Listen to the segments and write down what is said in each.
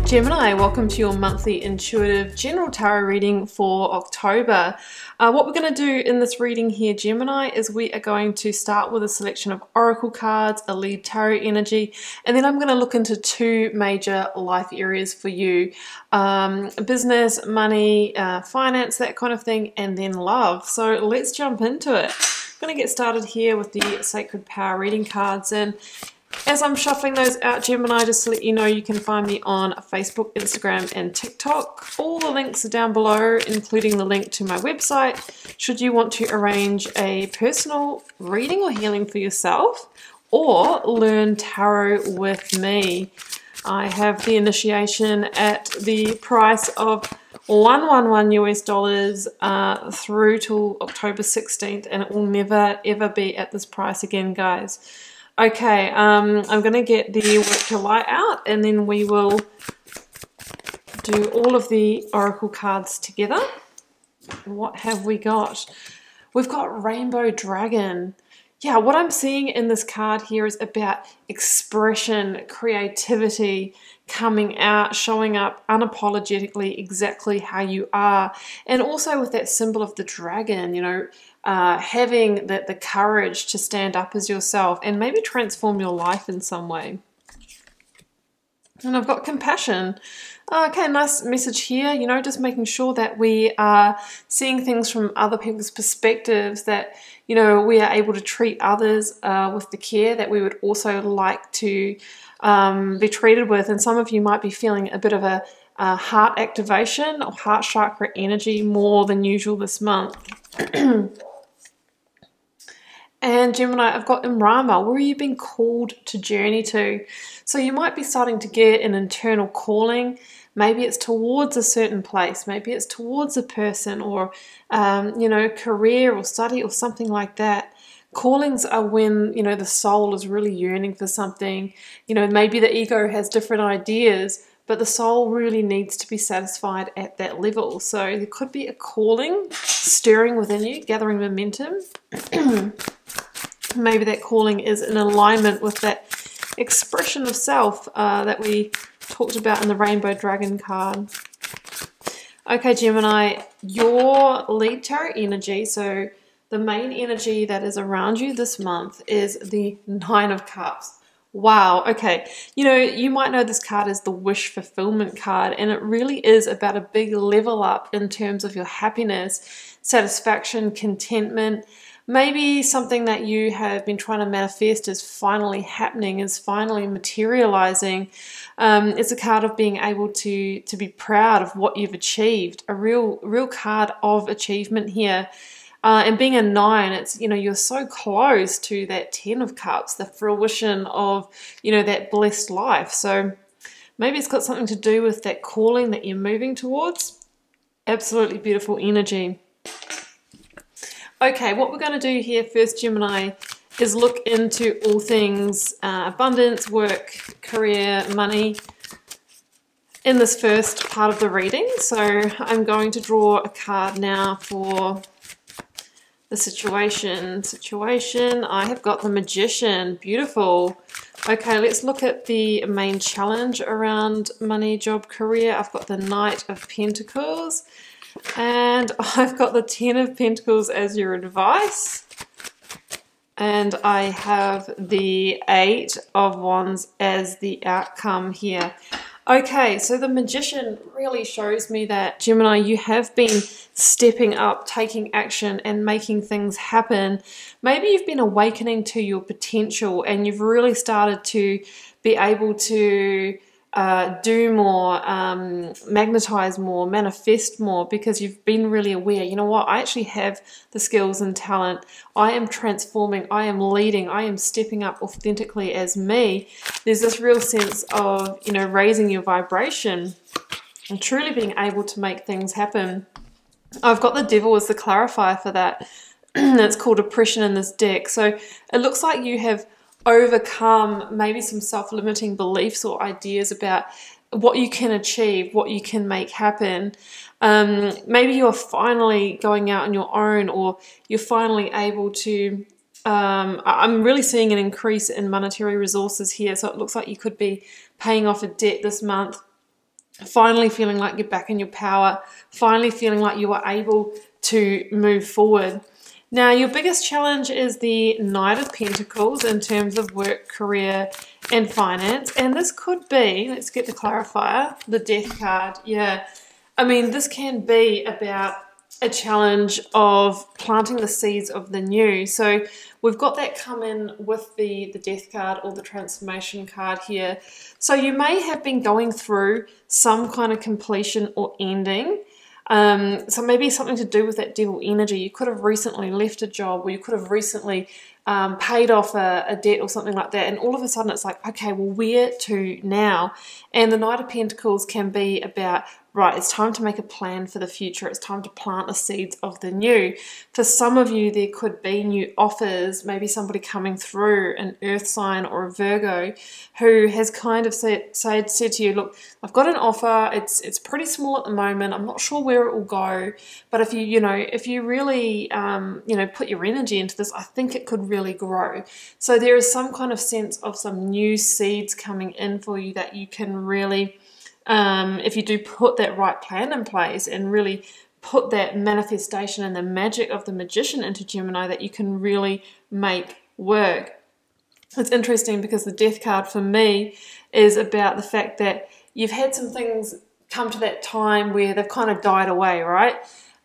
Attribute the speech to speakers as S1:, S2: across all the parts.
S1: Gemini, welcome to your monthly intuitive general tarot reading for October. What we're going to do in this reading here, Gemini, is we are going to start with a selection of oracle cards, a lead tarot energy, and then I'm going to look into two major life areas for you. Business, money, finance, that kind of thing, and then love. So let's jump into it. I'm going to get started here with the Sacred Power reading cards, and as I'm shuffling those out, Gemini, just to let you know, you can find me on Facebook, Instagram, and TikTok. All the links are down below, including the link to my website, should you want to arrange a personal reading or healing for yourself, or learn tarot with me. I have the initiation at the price of $111 US through till October 16th, and it will never ever be at this price again, guys. Okay, I'm going to get the work your light out, and then we will do all of the oracle cards together. What have we got? We've got Rainbow Dragon. Yeah, what I'm seeing in this card here is about expression, creativity, coming out, showing up unapologetically exactly how you are. And also with that symbol of the dragon, you know, having the courage to stand up as yourself and maybe transform your life in some way. And I've got compassion. Okay, nice message here, you know, just making sure that we are seeing things from other people's perspectives, that, you know, we are able to treat others with the care that we would also like to be treated with. And some of you might be feeling a bit of a heart activation or heart chakra energy more than usual this month. And Gemini, I've got Imrama. Where are you being called to journey to? So you might be starting to get an internal calling. Maybe it's towards a certain place. Maybe it's towards a person, or, you know, career or study or something like that. Callings are when, you know, the soul is really yearning for something. You know, maybe the ego has different ideas, but the soul really needs to be satisfied at that level. So there could be a calling stirring within you, gathering momentum. Maybe that calling is in alignment with that expression of self that we talked about in the Rainbow Dragon card. Okay, Gemini, your lead tarot energy, so the main energy that is around you this month, is the Nine of Cups. Wow, okay. You know, you might know this card as the wish fulfillment card, and it really is about a big level up in terms of your happiness, satisfaction, contentment. Maybe something that you have been trying to manifest is finally happening, is finally materializing. It's a card of being able to be proud of what you've achieved, a real card of achievement here. And being a 9, it's, you know, you're so close to that 10 of Cups, the fruition of, you know, that blessed life. So maybe it's got something to do with that calling that you're moving towards. Absolutely beautiful energy. Okay, what we're going to do here first, Gemini, is look into all things abundance, work, career, money in this first part of the reading. So I'm going to draw a card now for the situation. I have got the Magician. Beautiful. Okay, let's look at the main challenge around money, job, career. I've got the Knight of Pentacles, and I've got the 10 of Pentacles as your advice, and I have the 8 of Wands as the outcome here. Okay, so the Magician really shows me that, Gemini, you have been stepping up, taking action and making things happen. Maybe you've been awakening to your potential, and you've really started to be able to do more, magnetize more, manifest more, because you've been really aware, you know what, I actually have the skills and talent. I am transforming, I am leading, I am stepping up authentically as me. There's this real sense of, you know, raising your vibration and truly being able to make things happen. I've got the Devil as the clarifier for that. It's called oppression in this deck. So it looks like you have overcome maybe some self-limiting beliefs or ideas about what you can achieve, what you can make happen. Maybe you're finally going out on your own, or you're finally able to, I'm really seeing an increase in monetary resources here. So it looks like you could be paying off a debt this month, finally feeling like you're back in your power, finally feeling like you are able to move forward. Now, your biggest challenge is the Knight of Pentacles in terms of work, career, and finance. And this could be, let's get the clarifier, the Death card. Yeah, I mean, this can be about a challenge of planting the seeds of the new. So we've got that come in with the Death card or the Transformation card here. So you may have been going through some kind of completion or ending. So maybe something to do with that devil energy. You could have recently left a job, or you could have recently paid off a debt or something like that, and all of a sudden it's like, okay, well, where to now? And the Knight of Pentacles can be about, right, it's time to make a plan for the future. It's time to plant the seeds of the new. For some of you, there could be new offers, maybe somebody coming through, an earth sign or a Virgo, who has kind of said to you, look, I've got an offer. It's pretty small at the moment. I'm not sure where it will go, but if you really put your energy into this, I think it could really grow. So there is some kind of sense of some new seeds coming in for you that you can really, if you do put that right plan in place and really put that manifestation and the magic of the Magician into Gemini, that you can really make work. It's interesting because the Death card for me is about the fact that you've had some things come to that time where they've kind of died away, right?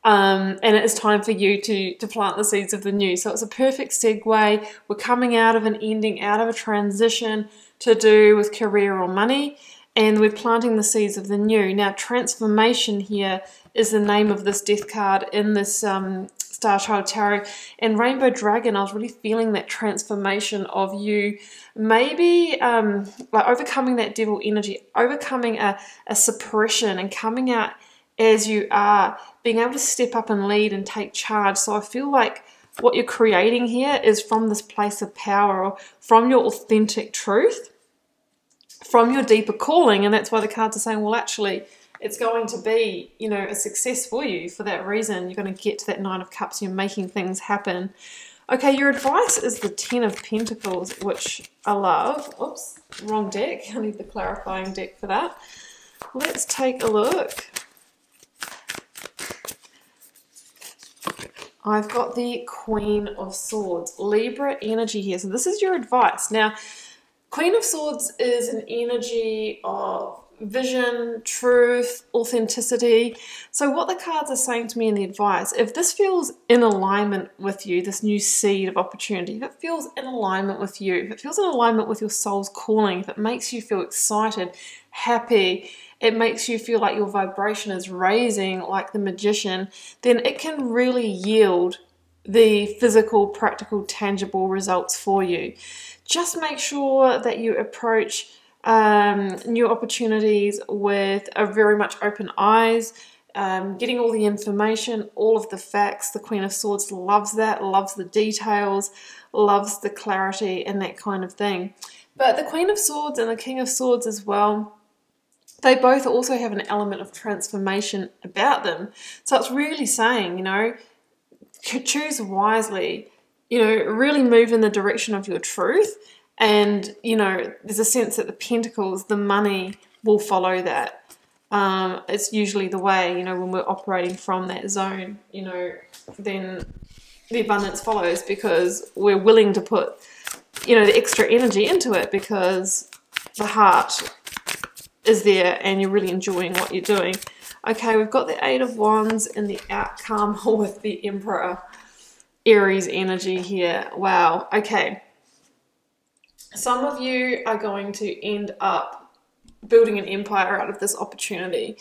S1: And it is time for you to plant the seeds of the new. So it's a perfect segue. We're coming out of an ending, out of a transition to do with career or money, and we're planting the seeds of the new. Now, transformation here is the name of this Death card in this Star Child Tarot. And Rainbow Dragon, I was really feeling that transformation of you maybe like overcoming that devil energy, overcoming a suppression and coming out as you are, being able to step up and lead and take charge. So I feel like what you're creating here is from this place of power, or from your authentic truth, from your deeper calling. And that's why the cards are saying, well, actually, it's going to be, a success for you for that reason. You're going to get to that Nine of Cups. You're making things happen. Okay, your advice is the Ten of Pentacles, which I love. Oops, wrong deck. I need the clarifying deck for that. Let's take a look. I've got the Queen of Swords, Libra energy here. So this is your advice. Now, Queen of Swords is an energy of vision, truth, authenticity. So what the cards are saying to me in the advice, if this feels in alignment with you, this new seed of opportunity, if it feels in alignment with you, if it feels in alignment with your soul's calling, if it makes you feel excited, happy, it makes you feel like your vibration is raising like the Magician, then it can really yield the physical, practical, tangible results for you. Just make sure that you approach new opportunities with a very much open eyes, getting all the information, all of the facts. The Queen of Swords loves that, loves the details, loves the clarity and that kind of thing. But the Queen of Swords and the King of Swords as well, they both also have an element of transformation about them. So it's really saying, choose wisely, really move in the direction of your truth. And, there's a sense that the pentacles, the money, will follow that. It's usually the way, when we're operating from that zone, then the abundance follows, because we're willing to put, the extra energy into it, because the heart is there and you're really enjoying what you're doing. Okay, we've got the Eight of Wands in the outcome with the Emperor, Aries energy here. Wow, okay. Some of you are going to end up building an empire out of this opportunity.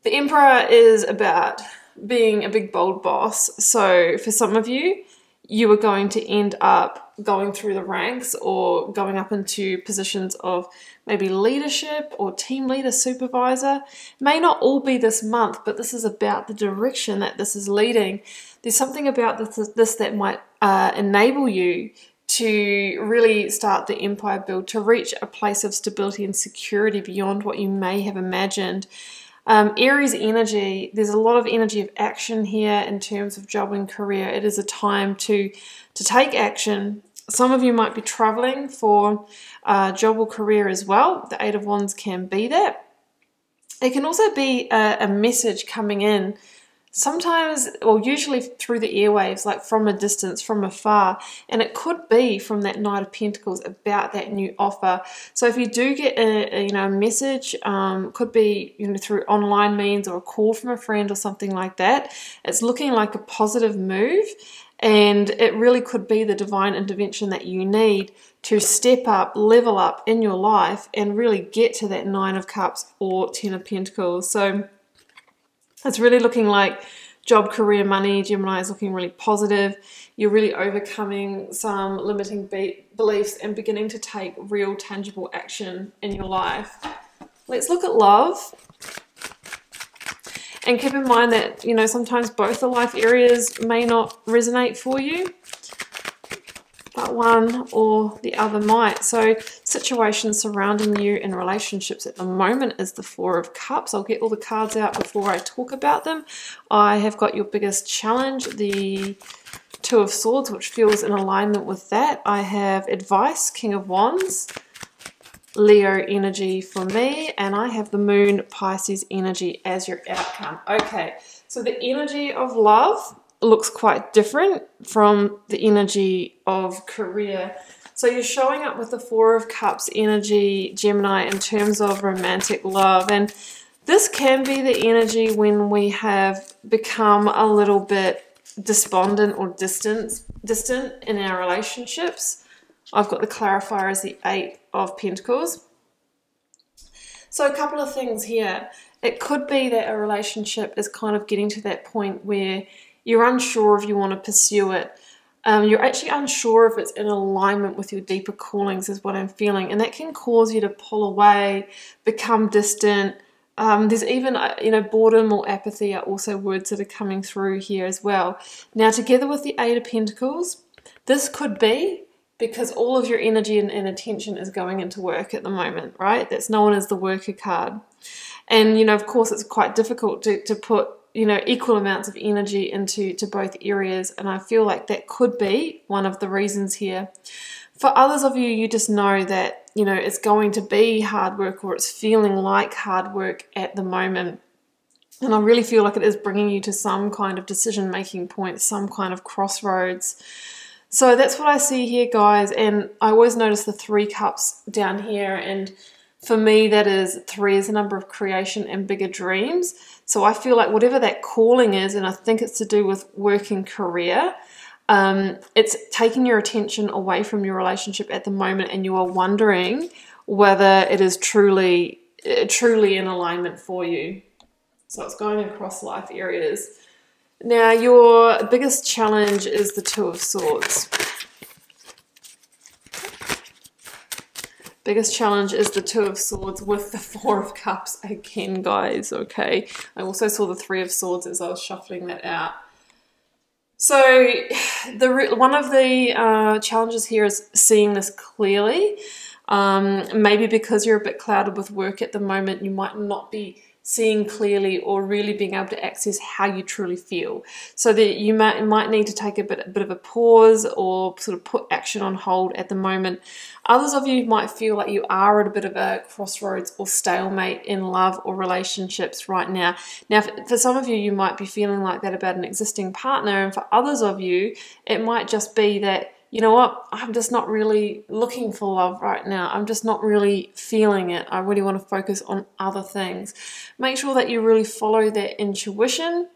S1: The Emperor is about being a big, bold boss. So for some of you, you are going to end up going through the ranks or going up into positions of maybe leadership or team leader, supervisor. It may not all be this month, but this is about the direction that this is leading. There's something about this that might enable you to really start the empire build, to reach a place of stability and security beyond what you may have imagined. Aries energy, there's a lot of energy of action here in terms of job and career. It is a time to take action. Some of you might be traveling for job or career as well. The Eight of Wands can be that. It can also be a message coming in, sometimes, or usually through the airwaves, like from a distance, from afar, and it could be from that Knight of Pentacles about that new offer. So if you do get a message, could be through online means or a call from a friend or something like that, it's looking like a positive move, and it really could be the divine intervention that you need to step up, level up in your life, and really get to that Nine of Cups or Ten of Pentacles. So it's really looking like job, career, money. Gemini is looking really positive. You're really overcoming some limiting beliefs and beginning to take real tangible action in your life. Let's look at love. And keep in mind that, sometimes both the life areas may not resonate for you, but one or the other might. So situations surrounding you in relationships at the moment is the Four of Cups. I'll get all the cards out before I talk about them. I have got your biggest challenge, the Two of Swords, which feels in alignment with that. I have advice, King of Wands, Leo energy for me, and I have the Moon, Pisces energy as your outcome. Okay, so the energy of love looks quite different from the energy of career. So you're showing up with the Four of Cups energy, Gemini, in terms of romantic love, and this can be the energy when we have become a little bit despondent or distant in our relationships. I've got the clarifier as the Eight of Pentacles. So a couple of things here. It could be that a relationship is kind of getting to that point where you're unsure if you want to pursue it. You're actually unsure if it's in alignment with your deeper callings is what I'm feeling. And that can cause you to pull away, become distant. There's even, boredom or apathy are also words that are coming through here as well. Now, together with the Eight of Pentacles, this could be because all of your energy and attention is going into work at the moment, right? That's known as the worker card. And, of course, it's quite difficult to put, equal amounts of energy into both areas. And I feel like that could be one of the reasons here. For others of you, you just know that, it's going to be hard work, or it's feeling like hard work at the moment. And I really feel like it is bringing you to some kind of decision-making point, some kind of crossroads. So that's what I see here, guys. And I always notice the Three Cups down here. And for me, that is 3 is the number of creation and bigger dreams. So I feel like whatever that calling is, and I think it's to do with work and career, it's taking your attention away from your relationship at the moment, and you are wondering whether it is truly in alignment for you. So it's going across life areas. Now, your biggest challenge is the Two of Swords. Biggest challenge is the Two of Swords with the Four of Cups again, guys, okay? I also saw the Three of Swords as I was shuffling that out. So one of the challenges here is seeing this clearly. Maybe because you're a bit clouded with work at the moment, you might not be seeing clearly or really being able to access how you truly feel. So that you might need to take a bit of a pause or sort of put action on hold at the moment. Others of you might feel like you are at a bit of a crossroads or stalemate in love or relationships right now. Now, for some of you, you might be feeling like that about an existing partner, and for others of you, it might just be that, you know what, I'm just not really looking for love right now. I'm just not really feeling it. I really want to focus on other things. Make sure that you really follow that intuition.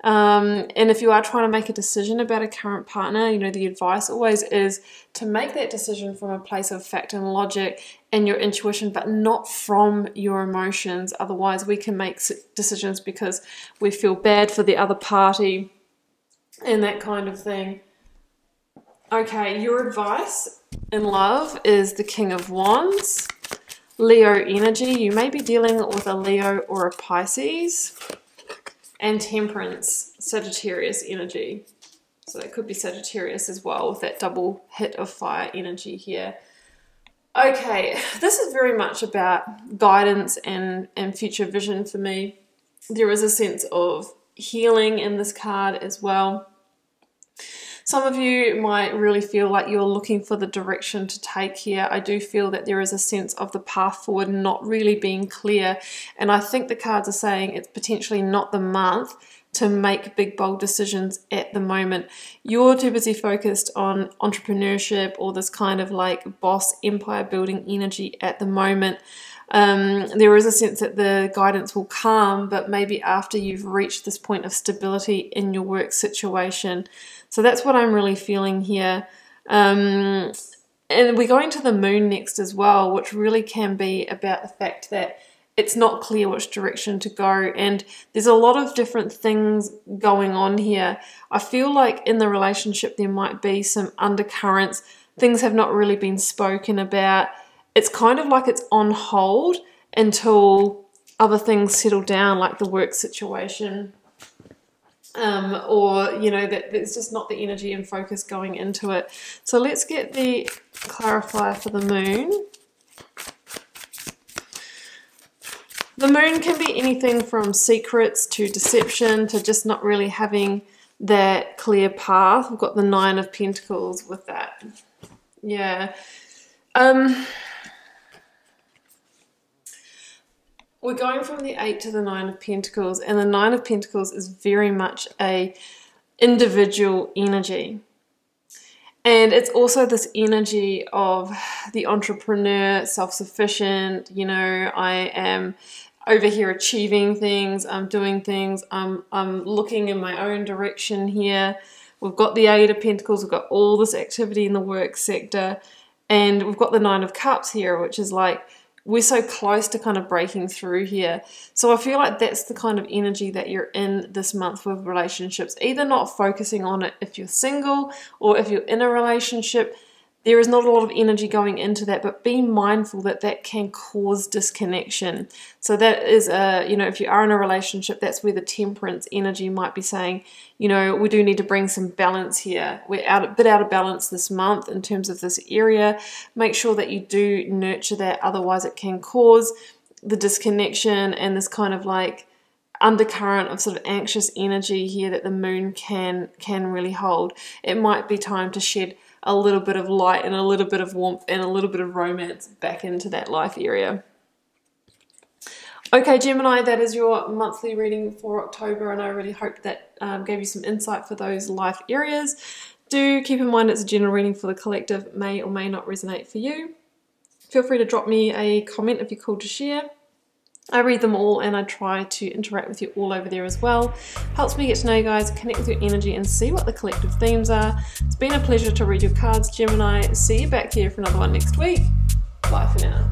S1: And if you are trying to make a decision about a current partner, the advice always is to make that decision from a place of fact and logic and your intuition, but not from your emotions. Otherwise, we can make decisions because we feel bad for the other party and that kind of thing. Okay, your advice in love is the King of Wands, Leo energy. You may be dealing with a Leo or a Pisces, and Temperance, Sagittarius energy. So that could be Sagittarius as well, with that double hit of fire energy here. Okay, this is very much about guidance and future vision for me. There is a sense of healing in this card as well. Some of you might really feel like you're looking for the direction to take here. I do feel that there is a sense of the path forward not really being clear. And I think the cards are saying it's potentially not the month to make big, bold decisions at the moment. You're too busy focused on entrepreneurship or this kind of like boss empire building energy at the moment. There is a sense that the guidance will come, but maybe after you've reached this point of stability in your work situation. So that's what I'm really feeling here. And we're going to the moon next as well, which really can be about the fact that it's not clear which direction to go. And there's a lot of different things going on here. I feel like in the relationship there might be some undercurrents. Things have not really been spoken about. It's kind of like it's on hold until other things settle down, like the work situation. Or, you know, that there's just not the energy and focus going into it. So let's get the clarifier for the moon. The moon can be anything from secrets to deception to just not really having that clear path. We've got the 9 of Pentacles with that. Yeah. We're going from the 8 to the 9 of Pentacles, and the 9 of Pentacles is very much a individual energy. And it's also this energy of the entrepreneur, self-sufficient, you know, I am over here achieving things, I'm doing things, I'm looking in my own direction here. We've got the 8 of Pentacles, we've got all this activity in the work sector, and we've got the 9 of Cups here, which is like, we're so close to kind of breaking through here. So I feel like that's the kind of energy that you're in this month with relationships. Either not focusing on it if you're single, or if you're in a relationship, there is not a lot of energy going into that, but be mindful that that can cause disconnection. So that is, you know, if you are in a relationship, that's where the temperance energy might be saying, you know, we do need to bring some balance here. We're a bit out of balance this month in terms of this area. Make sure that you do nurture that, otherwise it can cause the disconnection and this kind of like undercurrent of sort of anxious energy here that the moon can really hold. It might be time to shed a little bit of light and a little bit of warmth and a little bit of romance back into that life area. Okay, Gemini, that is your monthly reading for October, and I really hope that gave you some insight for those life areas. Do keep in mind it's a general reading for the collective, may or may not resonate for you. Feel free to drop me a comment if you're called to share. I read them all and I try to interact with you all over there as well. Helps me get to know you guys, connect with your energy and see what the collective themes are. It's been a pleasure to read your cards, Gemini. See you back here for another one next week. Bye for now.